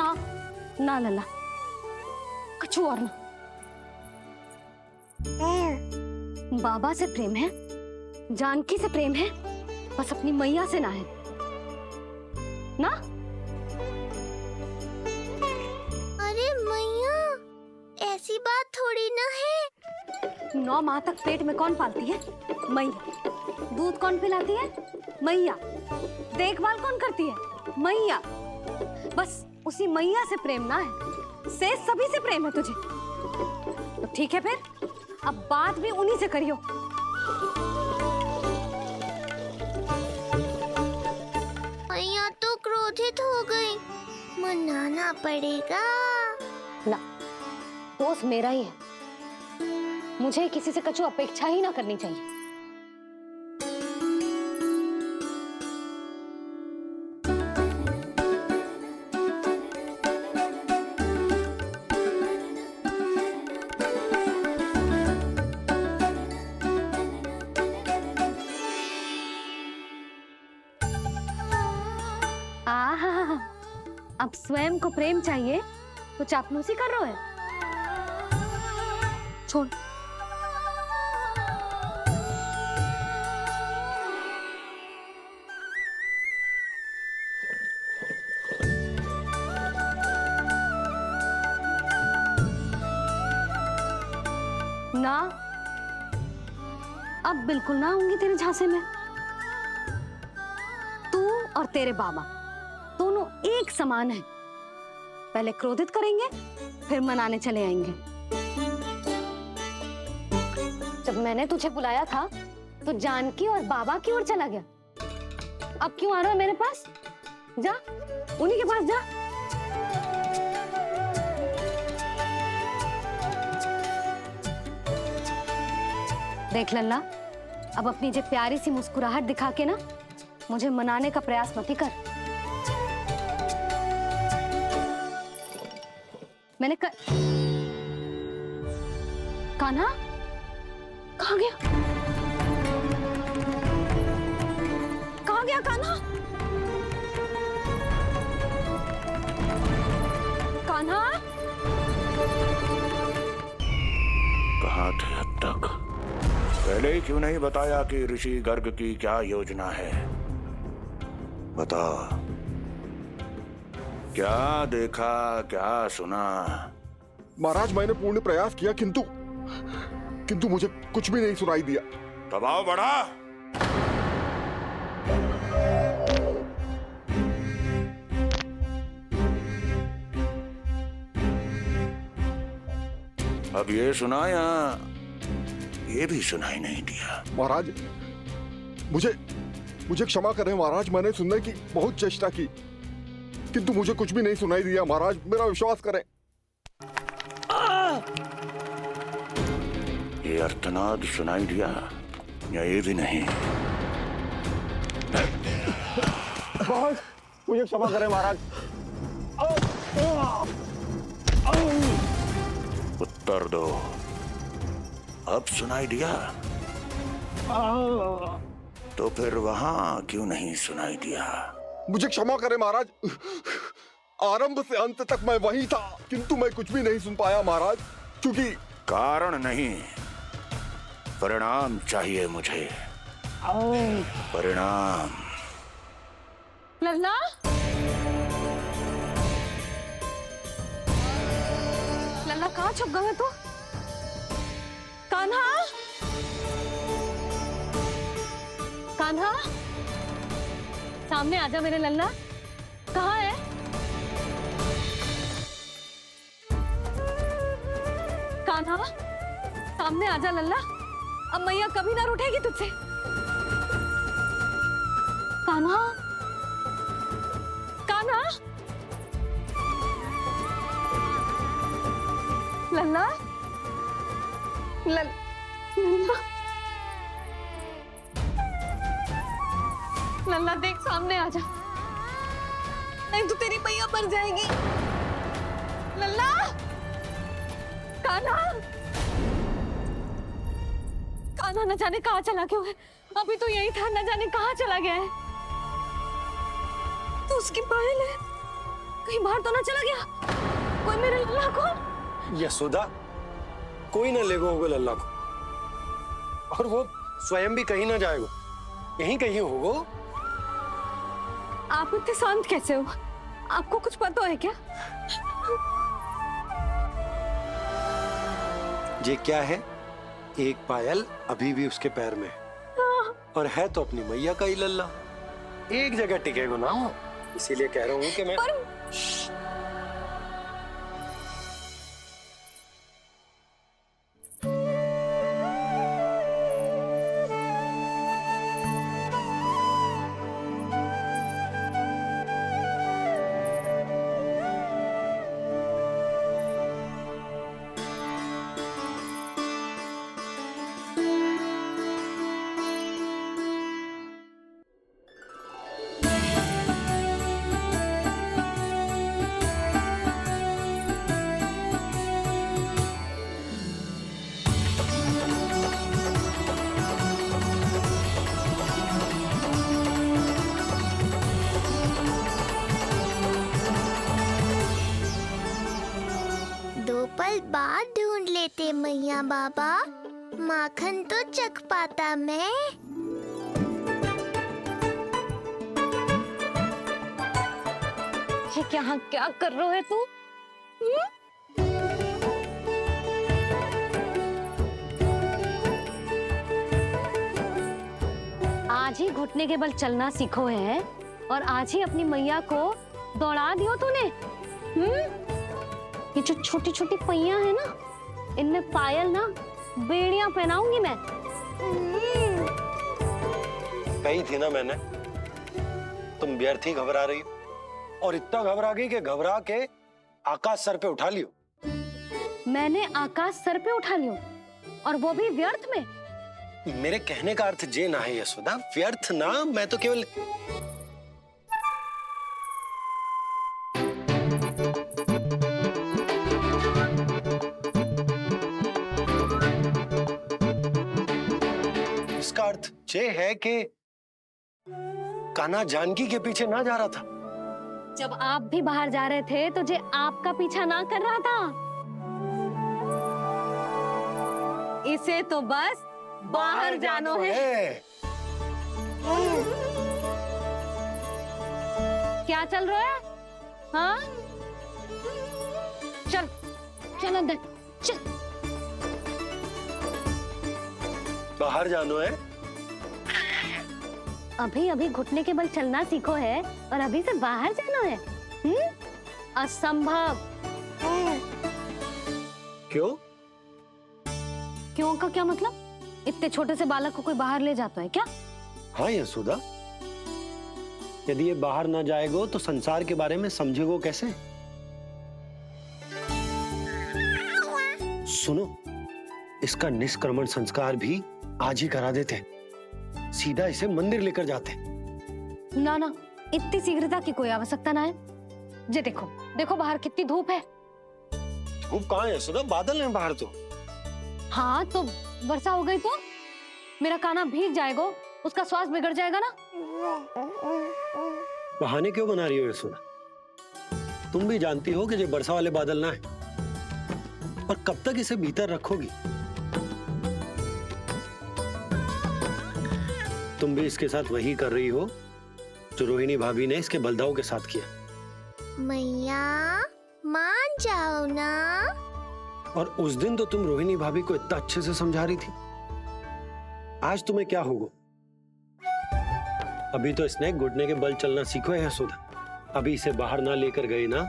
ना ना लल्ला, कछु और ना। बाबा से प्रेम है, जानकी से प्रेम है, बस अपनी मैया से ना है ना। अरे मैया, ऐसी बात थोड़ी ना है। 9 माह तक पेट में कौन पालती है? मैया। दूध कौन पिलाती है? मैया। देखभाल कौन करती है? मैया। बस उसी मैया से प्रेम ना है, से सभी से प्रेम है तुझे। तो ठीक है फिर, अब बात भी उन्हीं से करियो। मैया तो क्रोधित हो गई, मनाना पड़ेगा ना। दोस्त मेरा ही है, मुझे किसी से कछु अपेक्षा ही ना करनी चाहिए। आहा, अब स्वयं को प्रेम चाहिए तो चापलूसी कर रहे हो? छोड़। ना, अब बिल्कुल ना आऊंगी तेरे झांसे में। तू और तेरे बाबा दोनों एक समान हैं। पहले क्रोधित करेंगे, फिर मनाने चले आएंगे। जब मैंने तुझे बुलाया था तो जानकी और बाबा की ओर चला गया। अब क्यों आ रहा है मेरे पास? जा, उन्हीं के पास जा। देख लल्ला, अब अपनी जो प्यारी सी मुस्कुराहट दिखा के ना मुझे मनाने का प्रयास मत ही कर। मैंने कान्हा कहाँ गया? कहाँ गया कान्हा? कान्हा कहाँ थे अब तक? पहले ही क्यों नहीं बताया कि ऋषि गर्ग की क्या योजना है? बता, क्या देखा, क्या सुना? महाराज, मैंने पूर्ण प्रयास किया किंतु मुझे कुछ भी नहीं सुनाई दिया। दबाव बढ़ा। अब ये सुना या ये भी सुनाई नहीं दिया? महाराज, मुझे क्षमा करें महाराज, मैंने सुनने की बहुत चेष्टा की किंतु मुझे कुछ भी नहीं सुनाई दिया। महाराज, मेरा विश्वास करें। ये अर्थनाद सुनाई दिया या ये भी नहीं? महाराज, मुझे क्षमा करें महाराज। उत्तर दो, अब सुनाई दिया? तो फिर वहां क्यों नहीं सुनाई दिया? मुझे क्षमा करें महाराज, आरंभ से अंत तक मैं वही था किंतु मैं कुछ भी नहीं सुन पाया महाराज, क्योंकि कारण नहीं, परिणाम चाहिए मुझे। परिणाम। लल्ला, लल्ला कहाँ छुप गए तू? कान्हा, कान्हा, सामने आजा मेरे लल्ला। कहाँ है? कान्हा, सामने आजा लल्ला। अब मैया कभी ना रूठेगी तुझसे। कान्हा, कान्हा, लल्ला, लल्ला, लल्ला देख, सामने आजा, नहीं तो तेरी मैया मर जाएगी। लल्ला, कान्हा, कान्हा न जाने कहाँ चला गया है। अभी तो यही था, न जाने कहाँ चला गया है। तो उसकी पायल है, कहीं बाहर तो ना चला गया कोई मेरे लल्ला को। यशोदा, कोई ना लेगो होगा लल्ला को, और वो स्वयं भी कहीं ना जाएगा, यहीं कहीं होगो। आप इतने शांत कैसे हो? आपको कुछ पता है क्या? ये क्या है? एक पायल अभी भी उसके पैर में है, और है तो अपनी मैया का ही लल्ला, एक जगह टिकेगा ना हो, इसीलिए कह रहा हूँ कि मैं दो पल बाद ढूंढ लेते मैया बाबा, माखन तो चख पाता मैं। ये क्या कर रहे है तू? आज ही घुटने के बल चलना सीखो है और आज ही अपनी मैया को दौड़ा दियो तूने। ये जो छोटी छोटी पहिया है ना, इनमें पायल ना बेड़ियां पहनाऊंगी मैं। कही थी ना मैंने, तुम व्यर्थ ही घबरा रही हो, और इतना घबरा गई कि घबरा के आकाश सर पे उठा लियो। मैंने आकाश सर पे उठा लियो, और वो भी व्यर्थ में। मेरे कहने का अर्थ जे ना है यशोदा, व्यर्थ ना, मैं तो केवल इसका अर्थ ये है कि कान्हा जानकी के पीछे ना जा रहा था। जब आप भी बाहर जा रहे थे तो जे आपका पीछा ना कर रहा था। इसे तो बस बाहर जानो है। क्या चल रहा है? हाँ, चल चल अंदर चल। बाहर जानो है? अभी अभी घुटने के बल चलना सीखो है और अभी से बाहर जाना है? असंभव। क्यों? क्यों का क्या मतलब? इतने छोटे से बालक को कोई बाहर ले जाता है क्या? हाँ यशोदा, यदि ये बाहर ना जाएगो तो संसार के बारे में समझेगो कैसे? सुनो, इसका निष्क्रमण संस्कार भी आज ही करा देते, सीधा इसे मंदिर लेकर जाते। ना ना, इतनी शीघ्रता की कोई आवश्यकता ना है। जे देखो देखो बाहर कितनी धूप है। धूप कहाँ है यशोदा? बादल है बाहर तो। हाँ तो वर्षा हो गई तो मेरा कान्हा भीग जाएगा, उसका स्वास्थ्य बिगड़ जाएगा ना। बहाने क्यों बना रही हो यशोदा? तुम भी जानती हो कि ये वर्षा वाले बादल ना है, और कब तक इसे भीतर रखोगी? तुम भी इसके साथ वही कर रही हो जो रोहिणी भाभी ने इसके बलदाऊ के साथ किया। मैया मान जाओ ना। और उस दिन तो तुम रोहिणी भाभी को इतना अच्छे से समझा रही थी, आज तुम्हें क्या होगा? अभी तो इसने घुटने के बल चलना सीखो है यशोदा। अभी इसे बाहर ना लेकर गए ना,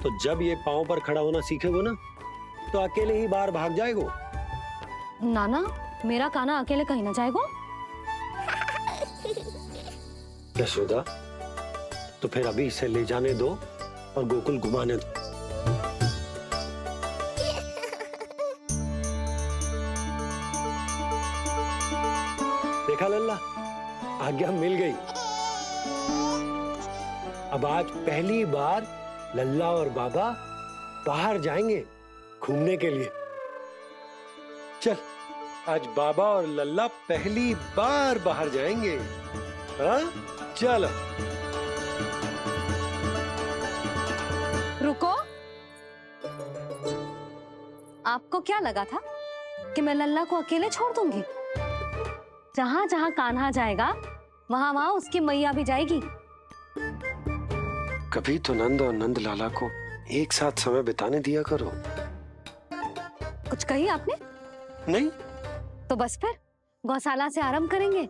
तो जब ये पांव पर खड़ा होना सीखेगो ना, तो अकेले ही बाहर भाग जाएगो। नाना, मेरा कान्हा अकेले कहीं ना जाएगा। यशोदा, तो फिर अभी इसे ले जाने दो और गोकुल घुमाने दो। देखा लल्ला, आज्ञा मिल गई। अब आज पहली बार लल्ला और बाबा बाहर जाएंगे घूमने के लिए। चल, आज बाबा और लल्ला पहली बार बाहर जाएंगे। हाँ, चलो। आपको क्या लगा था कि मैं लल्ला को अकेले छोड़ दूंगी? जहां जहां कान्हा जाएगा वहां वहां उसकी मैया भी जाएगी। कभी तो नंद और नंद लाला को एक साथ समय बिताने दिया करो। कुछ कही आपने? नहीं, तो बस फिर गौशाला से आरंभ करेंगे,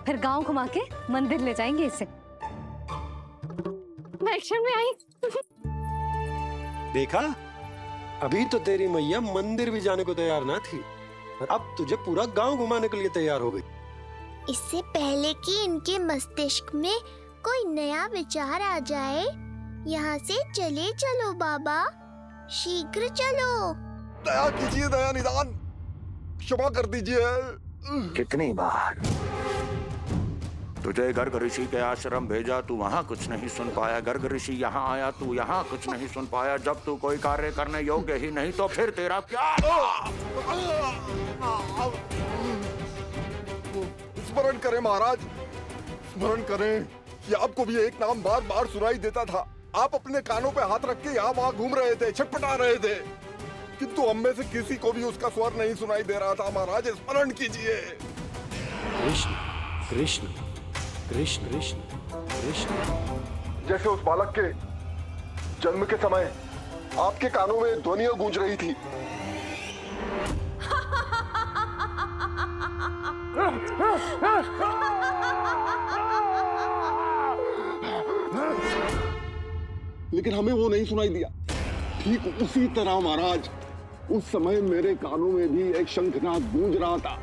फिर गांव घुमा के मंदिर ले जाएंगे इसे। मैं एक्शन में आई। देखा, अभी तो तेरी मैया मंदिर भी जाने को तैयार ना थी, और अब तुझे पूरा गांव घुमाने के लिए तैयार हो गई। इससे पहले कि इनके मस्तिष्क में कोई नया विचार आ जाए, यहाँ से चले चलो बाबा, शीघ्र चलो। दया कीजिए, दया निदान, क्षमा कर दीजिए। कितनी बार तुझे गर्ग ऋषि के आश्रम भेजा, तू वहां कुछ नहीं सुन पाया। गर्ग ऋषि यहाँ आया, तू यहाँ कुछ नहीं सुन पाया। जब तू कोई कार्य करने योग्य ही नहीं तो फिर तेरा क्या? स्मरण करें महाराज, स्मरण करें कि आपको भी एक नाम बार बार सुनाई देता था। आप अपने कानों पे हाथ रख के यहाँ वहाँ घूम रहे थे, छटपटा रहे थे, किंतु हम में से किसी को भी उसका स्वर नहीं सुनाई दे रहा था। महाराज स्मरण कीजिए। कृष्ण कृष्ण कृष्ण कृष्ण कृष्ण। जैसे उस बालक के जन्म के समय आपके कानों में ध्वनियां गूंज रही थी। लेकिन हमें वो नहीं सुनाई दिया। ठीक उसी तरह महाराज, उस समय मेरे कानों में भी एक शंखनाद गूंज रहा था,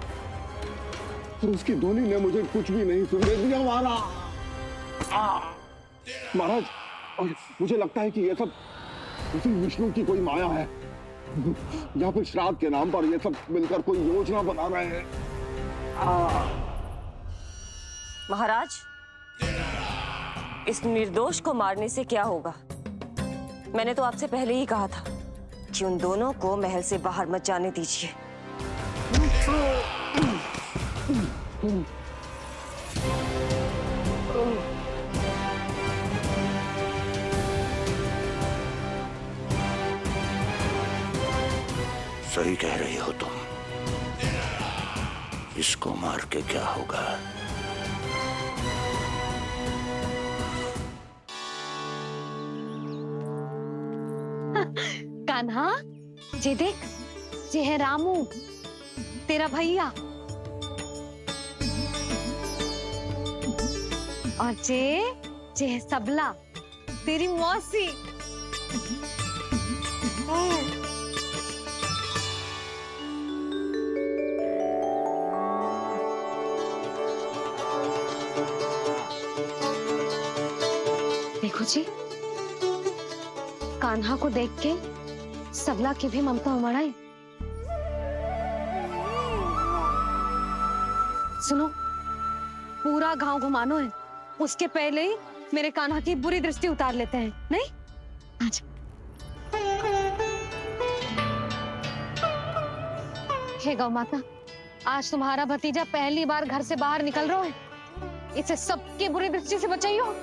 पर उसकी ध्वनि ने मुझे कुछ भी नहीं सुनने दिया। महाराज, और मुझे लगता है कि ये सब उसी विष्णु की कोई माया है, या फिर श्राद्ध के नाम पर ये सब मिलकर कोई योजना बना रहे हैं। महाराज, इस निर्दोष को मारने से क्या होगा? मैंने तो आपसे पहले ही कहा था कि उन दोनों को महल से बाहर मत जाने दीजिए। सही कह रही हो तुम। इसको मार के क्या होगा? कान्हा, जे देख, जे है रामू, तेरा भैया, और जे है सबला, तेरी मौसी। देखो जी, कान्हा को देख के सबला की भी ममता उमड़ आई। सुनो, पूरा गांव घुमानो है, उसके पहले ही मेरे कान्हा की बुरी दृष्टि उतार लेते हैं, नहीं? अच्छा। हे गौ माता, आज तुम्हारा भतीजा पहली बार घर से बाहर निकल रहा है, इसे सबकी बुरी दृष्टि से बचाइयो।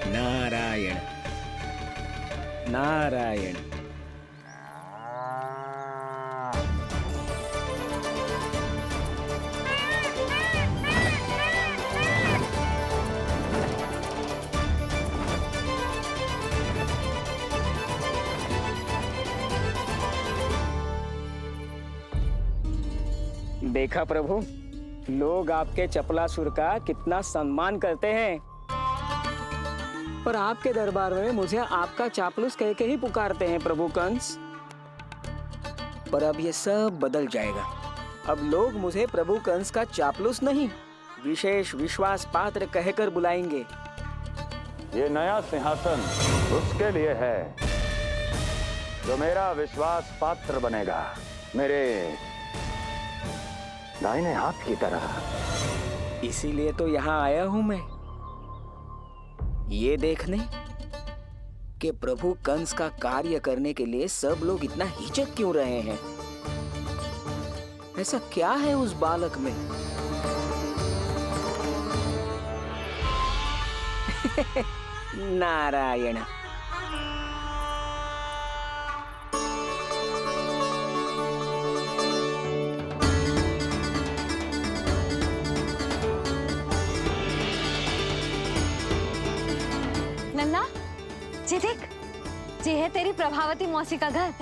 नारायण नारायण। देखा प्रभु, लोग आपके चपलासुर का कितना सम्मान करते हैं, पर आपके दरबार में मुझे आपका चापलूस कह के ही पुकारते हैं प्रभु कंस। पर अब ये सब बदल जाएगा। अब लोग मुझे प्रभु कंस का चापलूस नहीं, विशेष विश्वास पात्र कहकर बुलाएंगे। ये नया सिंहासन उसके लिए है जो मेरा विश्वास पात्र बनेगा, मेरे दाहिने हाथ की तरह। इसीलिए तो यहाँ आया हूं मैं, ये देखने आपके प्रभु कंस का कार्य करने के लिए सब लोग इतना हिचक क्यों रहे हैं? ऐसा क्या है उस बालक में? नारायण। नन्ना, ये देख, ये है तेरी प्रभावती मौसी का घर।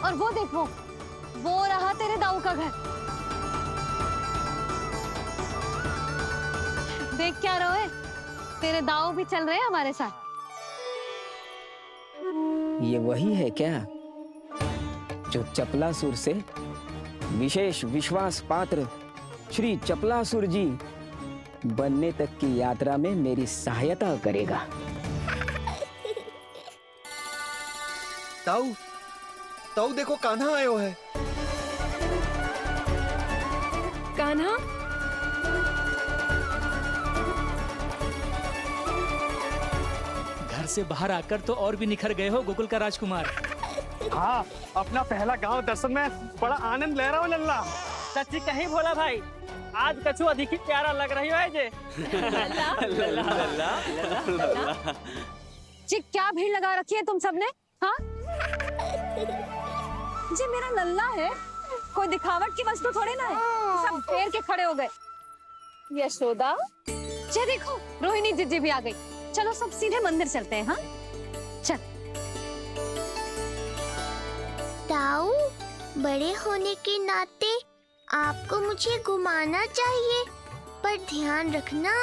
और वो देख, वो रहा तेरे दाऊ का घर। देख क्या रोए, तेरे दाऊ भी चल रहे हैं हमारे साथ। ये वही है क्या जो चपलासुर से विशेष विश्वास पात्र श्री चपलासुर जी बनने तक की यात्रा में मेरी सहायता करेगा? ताऊ, ताऊ देखो कान्हा आयो है। कान्हा, घर से बाहर आकर तो और भी निखर गए हो गोकुल का राजकुमार। हाँ, अपना पहला गांव दर्शन में बड़ा आनंद ले रहा हूँ लल्ला। सच्ची कहीं भोला भाई, आज कछु अधिक ही प्यारा लग रही है जे। जी क्या भीड़ लगा रखी है तुम सबने? हाँ जी मेरा लल्ला है, कोई दिखावट की वस्तु थोड़ी ना है। सब घेर के खड़े हो गए। यशोदा, ये देखो रोहिणी जीजी भी आ गई। चलो सब सीधे मंदिर चलते हैं। हाँ चल। ताऊ, बड़े होने के नाते आपको मुझे घुमाना चाहिए, पर ध्यान रखना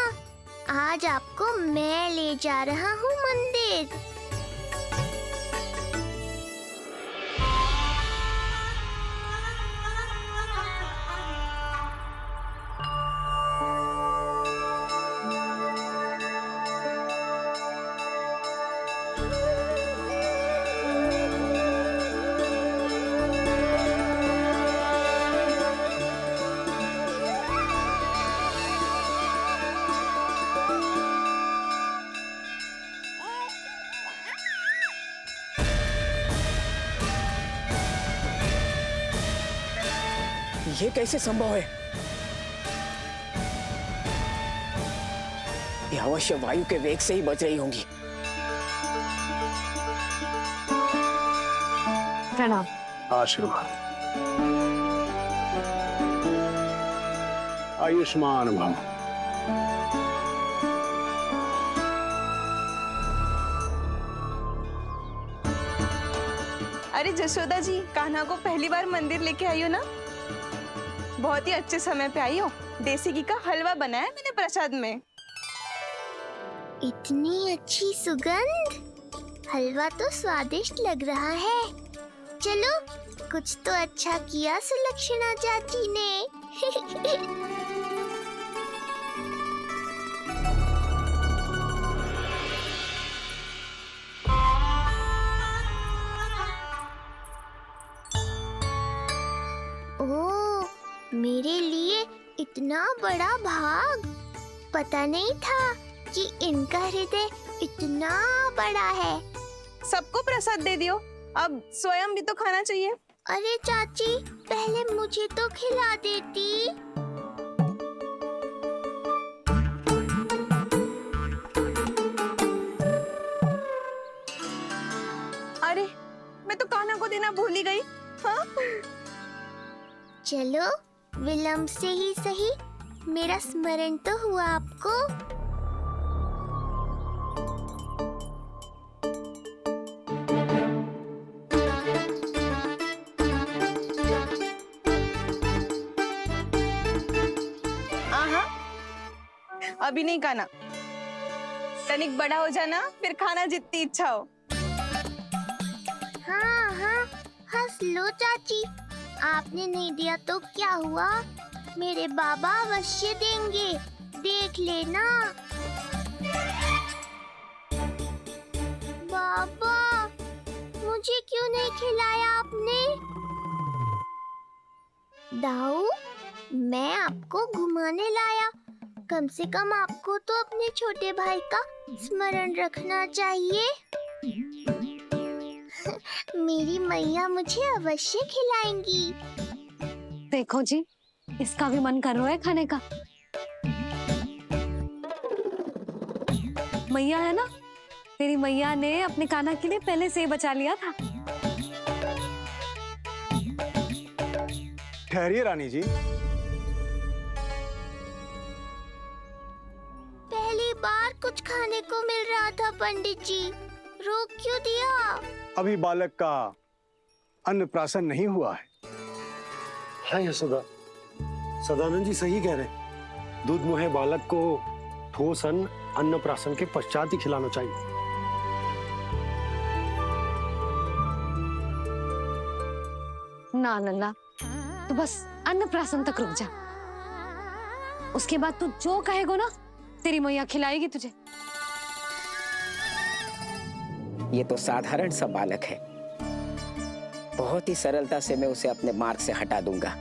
आज आपको मैं ले जा रहा हूँ मंदिर। ये कैसे संभव है? ये अवश्य वायु के वेग से ही बच रही होंगी। प्रणाम। आशीर्वाद। आयुष्मान भव। अरे जशोदा जी, कान्हा को पहली बार मंदिर लेके आई हो ना? बहुत ही अच्छे समय पे आई हो। देसी घी का हलवा बनाया मैंने प्रसाद में। इतनी अच्छी सुगंध, हलवा तो स्वादिष्ट लग रहा है। चलो, कुछ तो अच्छा किया सुलक्षणा चाची ने। ओह, मेरे लिए इतना बड़ा भाग। पता नहीं था कि इनका हृदय इतना बड़ा है। सबको प्रसाद दे दियो, अब स्वयं भी तो खाना चाहिए। अरे चाची, पहले मुझे तो खिला देती। अरे, मैं तो कान्हा को देना भूल ही गई। हाँ? चलो, विलंब से ही सही, मेरा स्मरण तो हुआ आपको। आहा, अभी नहीं खाना, तनिक बड़ा हो जाना, फिर खाना जितनी इच्छा हो। हाँ हाँ, हंस लो चाची। आपने नहीं दिया तो क्या हुआ, मेरे बाबा अवश्य देंगे, देख लेना। बाबा, मुझे क्यों नहीं खिलाया आपने? दाऊ, मैं आपको घुमाने लाया, कम से कम आपको तो अपने छोटे भाई का स्मरण रखना चाहिए। मेरी मैया मुझे अवश्य खिलाएंगी। देखो जी, इसका भी मन कर रहा है खाने का। मैया है ना, तेरी मैया ने अपने कान्हा के लिए पहले से ही बचा लिया था। ठहरिए रानी जी। पहली बार कुछ खाने को मिल रहा था पंडित जी, रोक क्यों दिया? अभी बालक का अन्नप्राशन नहीं हुआ है। हाँ यशोदा, सदानंद जी सही कह रहे। दूध मुहे बालक को ठोस अन्नप्राशन के पश्चात ही खिलाना चाहिए। ना लल्ला, तू बस अन्नप्राशन तक रुक जा। उसके बाद तू जो कहेगो ना, तेरी मैया खिलाएगी तुझे। ये तो साधारण सा बालक है, बहुत ही सरलता से मैं उसे अपने मार्ग से हटा दूंगा।